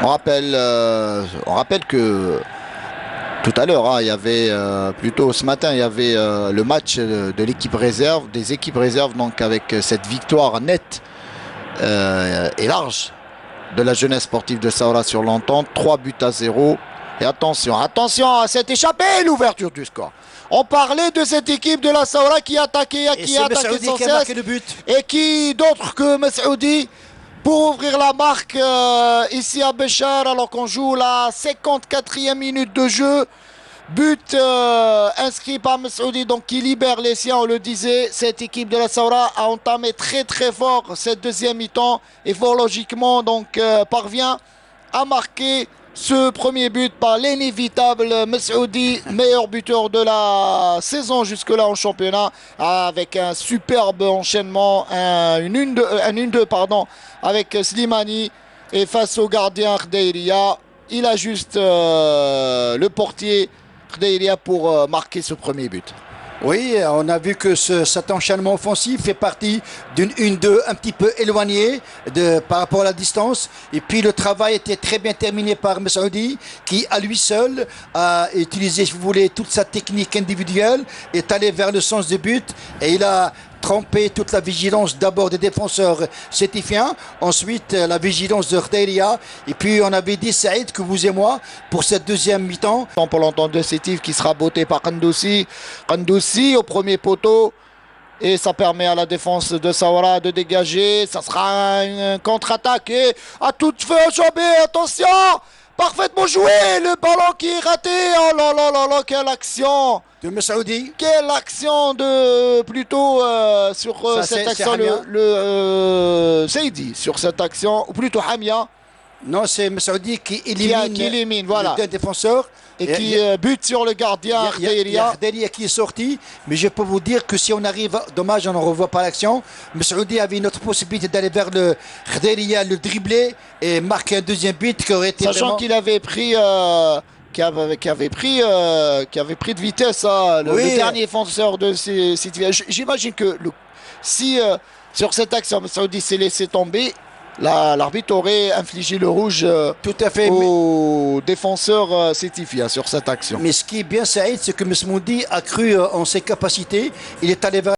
On rappelle que tout à l'heure, il y avait plutôt ce matin, il y avait le match de l'équipe réserve, des équipes réserves, donc avec cette victoire nette et large de la jeunesse sportive de Saoura sur l'entente, 3-0. Et attention à cette échappée, l'ouverture du score. On parlait de cette équipe de la Saoura qui attaquait, sans cesse, le but. et qui d'autre que Messoudi pour ouvrir la marque ici à Béchar, alors qu'on joue la 54e minute de jeu. But inscrit par Messoudi, donc qui libère les siens, on le disait. Cette équipe de la Saoura a entamé très très fort cette deuxième mi-temps et fort logiquement donc parvient à marquer ce premier but par l'inévitable Messoudi, meilleur buteur de la saison jusque-là en championnat, avec un superbe enchaînement, une 1-2 avec Slimani, et face au gardien Khderia, il a juste le portier Khderia pour marquer ce premier but. Oui, on a vu que cet enchaînement offensif fait partie d'une 1-2 un petit peu éloignée par rapport à la distance. Et puis le travail était très bien terminé par Messoudi, qui à lui seul a utilisé, si vous voulez, toute sa technique individuelle, est allé vers le sens du but et il a trempé toute la vigilance d'abord des défenseurs sétifiens, ensuite la vigilance de Khderia, et puis on avait dit Saïd que vous et moi pour cette deuxième mi-temps. Pour l'entente de Sétif qui sera botté par Kandoussi au premier poteau, et ça permet à la défense de Saoura de dégager. Ça sera une contre-attaque et à toute feu jambé, attention, parfaitement joué, le ballon qui est raté. Oh là là là là, quelle action De Messoudi. Quelle action de plutôt sur cette action, le Seydi sur cette action, ou plutôt Hamia. Non, c'est Messoudi qui élimine voilà, le défenseur et qui bute sur le gardien Khderia. Khderia qui est sorti, mais je peux vous dire que si on arrive, dommage on ne revoit pas l'action, Messoudi avait une autre possibilité d'aller vers le Khderia, le dribbler et marquer un deuxième but qui aurait été sachant vraiment... qu'il avait pris qui avait pris de vitesse le dernier défenseur de City. J'imagine que si sur cette action Messoudi s'est laissé tomber, l'arbitre aurait infligé le rouge tout à fait au défenseur sétifien sur cette action. Mais ce qui est bien Saïd, c'est que Mesmoudi a cru en ses capacités, il est allé vers